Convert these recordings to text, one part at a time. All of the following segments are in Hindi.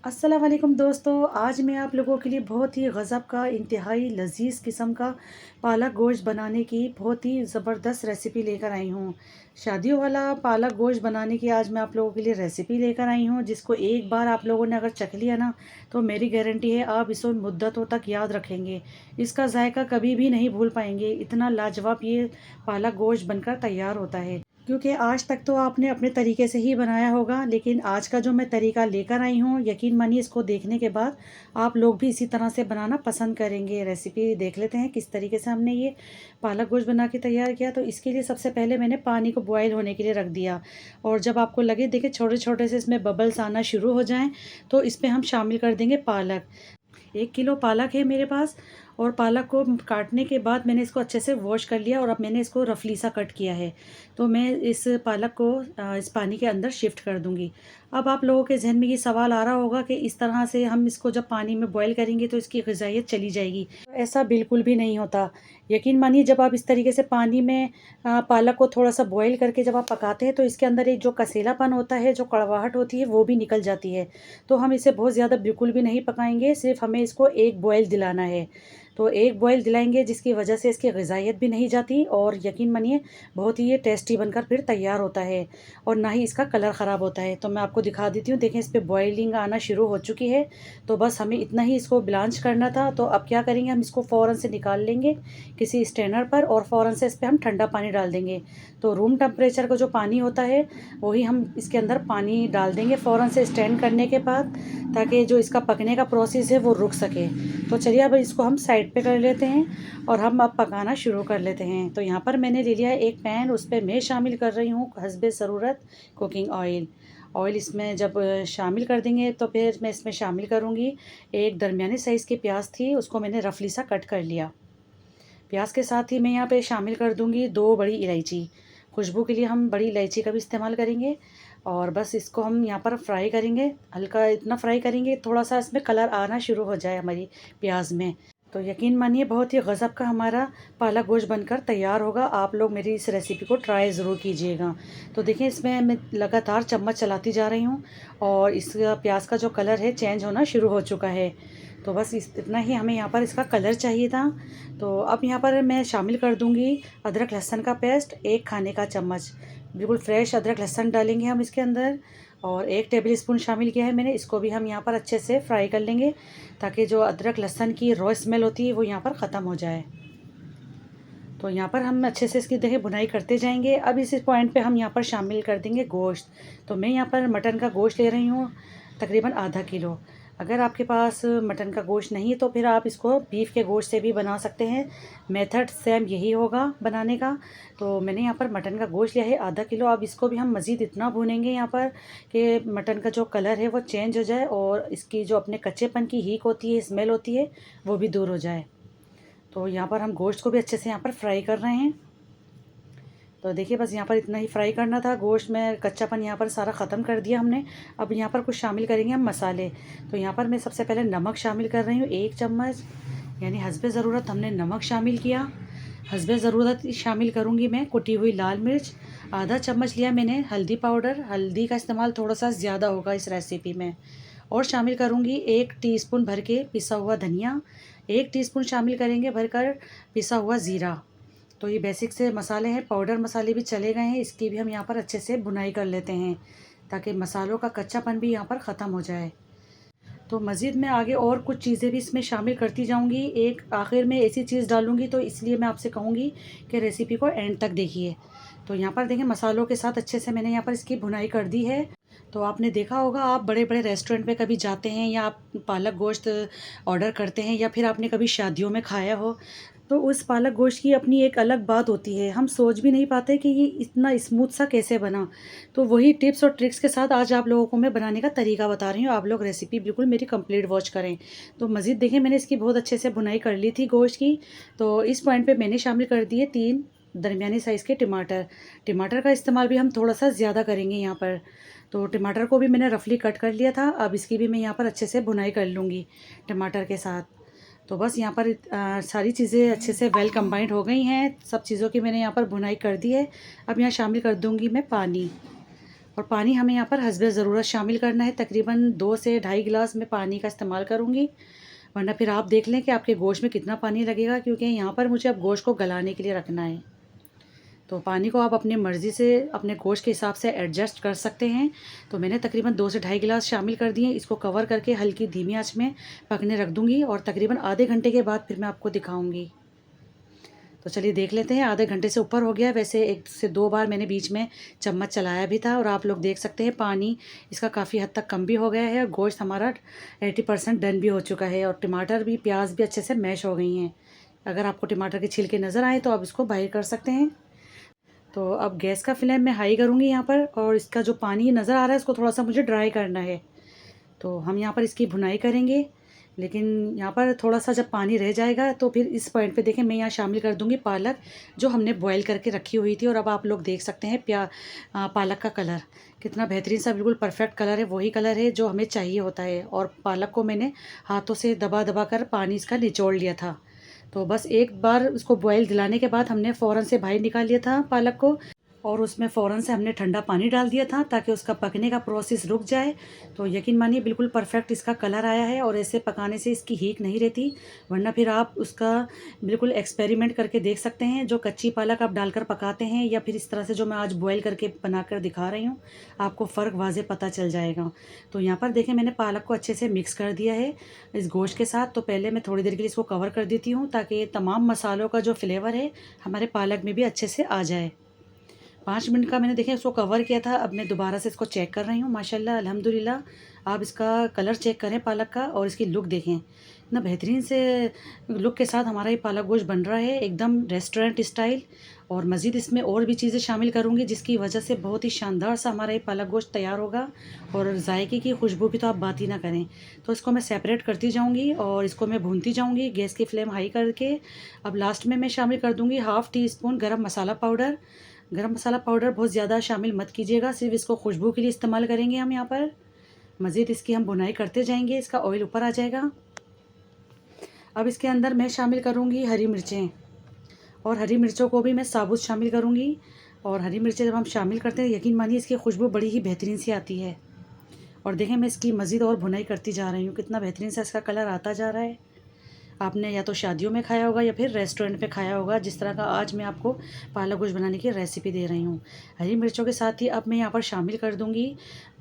अस्सलाम वालेकुम दोस्तों, आज मैं आप लोगों के लिए बहुत ही गज़ब का इंतहाई लज़ीज़ किस्म का पालक गोश्त बनाने की बहुत ही ज़बरदस्त रेसिपी लेकर आई हूँ। शादियों वाला पालक गोश्त बनाने की आज मैं आप लोगों के लिए रेसिपी लेकर आई हूँ, जिसको एक बार आप लोगों ने अगर चख लिया ना, तो मेरी गारंटी है आप इसको मुद्दतों तक याद रखेंगे। इसका जायका कभी भी नहीं भूल पाएंगे, इतना लाजवाब ये पालक गोश्त बनकर तैयार होता है। क्योंकि आज तक तो आपने अपने तरीके से ही बनाया होगा, लेकिन आज का जो मैं तरीका लेकर आई हूँ, यकीन मानिए इसको देखने के बाद आप लोग भी इसी तरह से बनाना पसंद करेंगे। रेसिपी देख लेते हैं किस तरीके से हमने ये पालक गोश्त बना के तैयार किया। तो इसके लिए सबसे पहले मैंने पानी को बॉयल होने के लिए रख दिया, और जब आपको लगे देखिए छोटे छोटे से इसमें बबल्स आना शुरू हो जाएँ, तो इसमें हम शामिल कर देंगे पालक। 1 किलो पालक है मेरे पास, और पालक को काटने के बाद मैंने इसको अच्छे से वॉश कर लिया, और अब मैंने इसको रफली सा कट किया है। तो मैं इस पालक को इस पानी के अंदर शिफ्ट कर दूँगी। अब आप लोगों के ज़हन में ये सवाल आ रहा होगा कि इस तरह से हम इसको जब पानी में बॉयल करेंगे तो इसकी ग़िज़ाइयत चली जाएगी। तो ऐसा बिल्कुल भी नहीं होता। यकीन मानिए जब आप इस तरीके से पानी में पालक को थोड़ा-सा बॉयल करके जब आप पकाते हैं, तो इसके अंदर एक जो कसीलापन होता है, जो कड़वाहट होती है, वो भी निकल जाती है। तो हम इसे बहुत ज़्यादा बिल्कुल भी नहीं पकाएँगे, सिर्फ़ हमें इसको एक बॉयल दिलाना है। तो एक बॉयल दिलाएँगे जिसकी वजह से इसकी ग़िज़ाइयत भी नहीं जाती, और यकीन मानिए बहुत ही ये टेस्टी बनकर फिर तैयार होता है, और ना ही इसका कलर ख़राब होता है। तो मैं आपको दिखा देती हूँ, देखें इस पे बॉयलिंग आना शुरू हो चुकी है। तो बस हमें इतना ही इसको ब्लांच करना था। तो अब क्या करेंगे, हम इसको फ़ौरन से निकाल लेंगे किसी स्ट्रेनर पर, और फ़ौरन से इस पे हम ठंडा पानी डाल देंगे। तो रूम टेम्परेचर का जो पानी होता है, वही हम इसके अंदर पानी डाल देंगे फ़ौरन से स्ट्रेन करने के बाद, ताकि जो इसका पकने का प्रोसेस है वो रुक सके। तो चलिए अब इसको हम साइड पे कर लेते हैं, और हम अब पकाना शुरू कर लेते हैं। तो यहाँ पर मैंने ले लिया है एक पैन, उस पे मैं शामिल कर रही हूँ हस्बे ज़रूरत कुकिंग ऑयल। ऑयल इसमें जब शामिल कर देंगे, तो फिर मैं इसमें शामिल करूँगी एक दरमियाने साइज़ की प्याज थी, उसको मैंने रफली सा कट कर लिया। प्याज के साथ ही मैं यहाँ पे शामिल कर दूँगी 2 बड़ी इलायची। खुशबू के लिए हम बड़ी इलायची का भी इस्तेमाल करेंगे, और बस इसको हम यहाँ पर फ्राई करेंगे। हल्का इतना फ्राई करेंगे थोड़ा-सा इसमें कलर आना शुरू हो जाए हमारी प्याज में। तो यकीन मानिए बहुत ही गज़ब का हमारा पालक गोश्त बनकर तैयार होगा। आप लोग मेरी इस रेसिपी को ट्राई ज़रूर कीजिएगा। तो देखिए इसमें मैं लगातार चम्मच चलाती जा रही हूँ, और इसका प्याज का जो कलर है चेंज होना शुरू हो चुका है। तो बस इतना ही हमें यहाँ पर इसका कलर चाहिए था। तो अब यहाँ पर मैं शामिल कर दूँगी अदरक लहसुन का पेस्ट 1 खाने का चम्मच। बिल्कुल फ्रेश अदरक लहसुन डालेंगे हम इसके अंदर, और 1 टेबल स्पून शामिल किया है मैंने। इसको भी हम यहाँ पर अच्छे से फ्राई कर लेंगे, ताकि जो अदरक लहसुन की रॉ स्मेल होती है वो यहाँ पर ख़त्म हो जाए। तो यहाँ पर हम अच्छे से इसकी देखिए भुनाई करते जाएंगे। अब इस पॉइंट पे हम यहाँ पर शामिल कर देंगे गोश्त। तो मैं यहाँ पर मटन का गोश्त ले रही हूँ, तकरीबन आधा किलो। अगर आपके पास मटन का गोश्त नहीं है, तो फिर आप इसको बीफ के गोश्त से भी बना सकते हैं। मेथड सेम यही होगा बनाने का। तो मैंने यहाँ पर मटन का गोश्त लिया है आधा किलो। अब इसको भी हम मज़ीद इतना भूनेंगे यहाँ पर कि मटन का जो कलर है वो चेंज हो जाए, और इसकी जो अपने कच्चेपन की हीक होती है, स्मेल होती है, वो भी दूर हो जाए। तो यहाँ पर हम गोश्त को भी अच्छे से यहाँ पर फ्राई कर रहे हैं। तो देखिए बस यहाँ पर इतना ही फ्राई करना था। गोश्त में कच्चापन यहाँ पर सारा ख़त्म कर दिया हमने। अब यहाँ पर कुछ शामिल करेंगे हम मसाले। तो यहाँ पर मैं सबसे पहले नमक शामिल कर रही हूँ 1 चम्मच, यानी हस्बे ज़रूरत हमने नमक शामिल किया। हस्बे ज़रूरत शामिल करूँगी मैं कुटी हुई लाल मिर्च। आधा चम्मच लिया मैंने हल्दी पाउडर। हल्दी का इस्तेमाल थोड़ा सा ज़्यादा होगा इस रेसिपी में। और शामिल करूँगी 1 टीस्पून भर के पिसा हुआ धनिया। 1 टीस्पून शामिल करेंगे भरकर पिसा हुआ ज़ीरा। तो ये बेसिक से मसाले हैं, पाउडर मसाले भी चले गए हैं। इसकी भी हम यहाँ पर अच्छे से भुनाई कर लेते हैं, ताकि मसालों का कच्चापन भी यहाँ पर ख़त्म हो जाए। तो मज़ीद मैं आगे और कुछ चीज़ें भी इसमें शामिल करती जाऊँगी। एक आखिर में ऐसी चीज़ डालूँगी, तो इसलिए मैं आपसे कहूँगी कि रेसिपी को एंड तक देखिए। तो यहाँ पर देखें मसालों के साथ अच्छे से मैंने यहाँ पर इसकी भुनाई कर दी है। तो आपने देखा होगा, आप बड़े-बड़े रेस्टोरेंट में कभी जाते हैं, या आप पालक गोश्त ऑर्डर करते हैं, या फिर आपने कभी शादियों में खाया हो, तो उस पालक गोश्त की अपनी एक अलग बात होती है। हम सोच भी नहीं पाते कि ये इतना स्मूथ सा कैसे बना। तो वही टिप्स और ट्रिक्स के साथ आज आप लोगों को मैं बनाने का तरीका बता रही हूँ। आप लोग रेसिपी बिल्कुल मेरी कंप्लीट वॉच करें। तो मज़ीद देखें मैंने इसकी बहुत अच्छे से भुनाई कर ली थी गोश्त की। तो इस पॉइंट पे मैंने शामिल कर दिए 3 दरमियानी साइज़ के टमाटर। टमाटर का इस्तेमाल भी हम थोड़ा सा ज़्यादा करेंगे यहाँ पर। तो टमाटर को भी मैंने रफली कट कर लिया था। अब इसकी भी मैं यहाँ पर अच्छे से भुनाई कर लूँगी टमाटर के साथ। तो बस यहाँ पर सारी चीज़ें अच्छे से वेल कंबाइंड हो गई हैं। सब चीज़ों की मैंने यहाँ पर भुनाई कर दी है। अब यहाँ शामिल कर दूँगी मैं पानी, और पानी हमें यहाँ पर हस्बे ज़रूरत शामिल करना है। तकरीबन 2 से ढाई गिलास मैं पानी का इस्तेमाल करूँगी, वरना फिर आप देख लें कि आपके गोश्त में कितना पानी लगेगा, क्योंकि यहाँ पर मुझे अब गोश्त को गलाने के लिए रखना है। तो पानी को आप अपनी मर्ज़ी से अपने गोश्त के हिसाब से एडजस्ट कर सकते हैं। तो मैंने तकरीबन 2 से ढाई गिलास शामिल कर दिए। इसको कवर करके हल्की धीमी आंच में पकने रख दूँगी और तकरीबन आधे घंटे के बाद फिर मैं आपको दिखाऊँगी। तो चलिए देख लेते हैं, आधे घंटे से ऊपर हो गया। वैसे 1 से 2 बार मैंने बीच में चम्मच चलाया भी था और आप लोग देख सकते हैं पानी इसका काफ़ी हद तक कम भी हो गया है और गोश्त हमारा 80% डन भी हो चुका है और टमाटर भी, प्याज भी अच्छे से मैश हो गई हैं। अगर आपको टमाटर के छिलके नज़र आए तो आप इसको बाहर कर सकते हैं। तो अब गैस का फ्लेम मैं हाई करूँगी यहाँ पर, और इसका जो पानी नज़र आ रहा है इसको थोड़ा सा मुझे ड्राई करना है। तो हम यहाँ पर इसकी भुनाई करेंगे, लेकिन यहाँ पर थोड़ा सा जब पानी रह जाएगा तो फिर इस पॉइंट पे देखें मैं यहाँ शामिल कर दूँगी पालक, जो हमने बॉईल करके रखी हुई थी। और अब आप लोग देख सकते हैं पालक का कलर कितना बेहतरीन सा, बिल्कुल परफेक्ट कलर है, वही कलर है जो हमें चाहिए होता है। और पालक को मैंने हाथों से दबा दबा कर पानी इसका निचोड़ लिया था। तो बस एक बार उसको बॉईल दिलाने के बाद हमने फ़ौरन से बाहर निकाल लिया था पालक को, और उसमें फ़ौरन से हमने ठंडा पानी डाल दिया था ताकि उसका पकने का प्रोसेस रुक जाए। तो यकीन मानिए बिल्कुल परफेक्ट इसका कलर आया है, और ऐसे पकाने से इसकी हीक नहीं रहती, वरना फिर आप उसका बिल्कुल एक्सपेरिमेंट करके देख सकते हैं। जो कच्ची पालक आप डालकर पकाते हैं या फिर इस तरह से जो मैं आज बॉईल करके बनाकर दिखा रही हूँ, आपको फ़र्क वाज़े पता चल जाएगा। तो यहाँ पर देखें मैंने पालक को अच्छे से मिक्स कर दिया है इस गोश्त के साथ। तो पहले मैं थोड़ी देर के लिए इसको कवर कर देती हूँ ताकि तमाम मसालों का जो फ्लेवर है हमारे पालक में भी अच्छे से आ जाए। 5 मिनट का मैंने देखें इसको कवर किया था। अब मैं दोबारा से इसको चेक कर रही हूँ। माशाल्लाह अल्हम्दुलिल्लाह, आप इसका कलर चेक करें पालक का, और इसकी लुक देखें, इतना बेहतरीन से लुक के साथ हमारा ये पालक गोश्त बन रहा है, एकदम रेस्टोरेंट स्टाइल। और मज़ीद इसमें और भी चीज़ें शामिल करूँगी जिसकी वजह से बहुत ही शानदार सा हमारा ये पालक गोश्त तैयार होगा, और जायके की खुशबू की तो आप बात ही ना करें। तो इसको मैं सेपरेट करती जाऊँगी और इसको मैं भूनती जाऊँगी गैस की फ्लेम हाई करके। अब लास्ट में मैं शामिल कर दूँगी हाफ़ टी स्पून गरम मसाला पाउडर। गरम मसाला पाउडर बहुत ज़्यादा शामिल मत कीजिएगा, सिर्फ इसको खुशबू के लिए इस्तेमाल करेंगे हम यहाँ पर। मज़ीद इसकी हम भुनाई करते जाएंगे, इसका ऑयल ऊपर आ जाएगा। अब इसके अंदर मैं शामिल करूँगी हरी मिर्चें, और हरी मिर्चों को भी मैं साबुत शामिल करूँगी। और हरी मिर्चें जब हम शामिल करते हैं यकीन मानिए इसकी खुशबू बड़ी ही बेहतरीन सी आती है। और देखें मैं इसकी मज़ीद और भुनाई करती जा रही हूँ, कितना बेहतरीन सा इसका कलर आता जा रहा है। आपने या तो शादियों में खाया होगा या फिर रेस्टोरेंट पे खाया होगा, जिस तरह का आज मैं आपको पालक गोश्त बनाने की रेसिपी दे रही हूँ। हरी मिर्चों के साथ ही अब मैं यहाँ पर शामिल कर दूँगी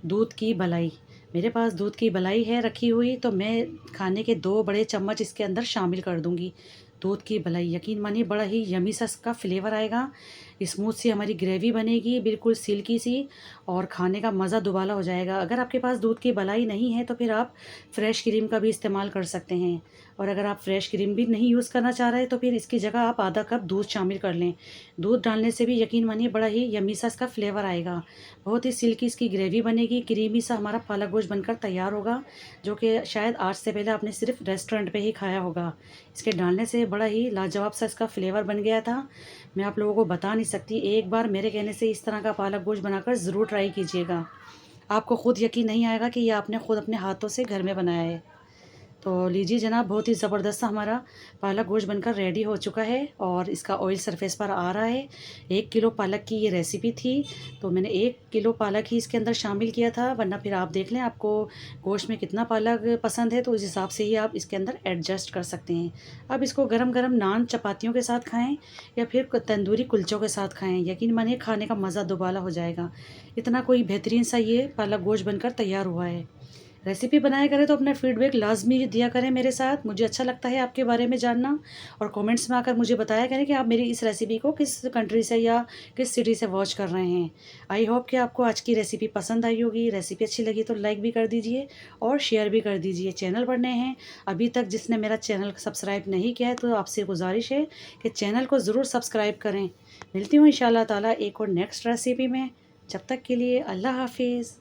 दूध की मलाई। मेरे पास दूध की मलाई है रखी हुई, तो मैं खाने के 2 बड़े चम्मच इसके अंदर शामिल कर दूँगी दूध की मलाई। यकीन मानिए बड़ा ही यमी सा इसका फ्लेवर आएगा, स्मूथ सी हमारी ग्रेवी बनेगी, बिल्कुल सिल्की सी, और खाने का मज़ा दुबाला हो जाएगा। अगर आपके पास दूध की मलाई नहीं है तो फिर आप फ्रेश क्रीम का भी इस्तेमाल कर सकते हैं, और अगर आप फ्रेश क्रीम भी नहीं यूज़ करना चाह रहे तो फिर इसकी जगह आप आधा कप दूध शामिल कर लें। दूध डालने से भी यकीन मानिए बड़ा ही यमी सा इसका फ्लेवर आएगा, बहुत ही सिल्की इसकी ग्रेवी बनेगी, क्रीमी सा हमारा पालक गोश्त बनकर तैयार होगा, जो कि शायद आज से पहले आपने सिर्फ रेस्टोरेंट पे ही खाया होगा। इसके डालने से बड़ा ही लाजवाब सा इसका फ्लेवर बन गया था, मैं आप लोगों को बता नहीं सकती। एक बार मेरे कहने से इस तरह का पालक गोश्त बनाकर ज़रूर ट्राई कीजिएगा, आपको खुद यकीन नहीं आएगा कि ये आपने खुद अपने हाथों से घर में बनाया है। तो लीजिए जनाब, बहुत ही ज़बरदस्त हमारा पालक गोश्त बनकर रेडी हो चुका है, और इसका ऑयल सरफेस पर आ रहा है। 1 किलो पालक की ये रेसिपी थी, तो मैंने 1 किलो पालक ही इसके अंदर शामिल किया था, वरना फिर आप देख लें आपको गोश्त में कितना पालक पसंद है तो उस हिसाब से ही आप इसके अंदर एडजस्ट कर सकते हैं। अब इसको गरम गरम नान चपातियों के साथ खाएँ या फिर तंदूरी कुलचों के साथ खाएँ, यकीन मानिए खाने का मज़ा दुबाला हो जाएगा। इतना कोई बेहतरीन सा ये पालक गोश्त बनकर तैयार हुआ है। रेसिपी बनाया करें तो अपना फीडबैक लाजमी दिया करें मेरे साथ, मुझे अच्छा लगता है आपके बारे में जानना, और कमेंट्स में आकर मुझे बताया करें कि आप मेरी इस रेसिपी को किस कंट्री से या किस सिटी से वॉच कर रहे हैं। आई होप कि आपको आज की रेसिपी पसंद आई होगी। रेसिपी अच्छी लगी तो लाइक भी कर दीजिए और शेयर भी कर दीजिए। चैनल पर नए हैं अभी तक जिसने मेरा चैनल सब्सक्राइब नहीं किया है तो आपसे गुजारिश है कि चैनल को ज़रूर सब्सक्राइब करें। मिलती हूँ इंशाल्लाह ताला एक और नेक्स्ट रेसिपी में, जब तक के लिए अल्लाह हाफिज़।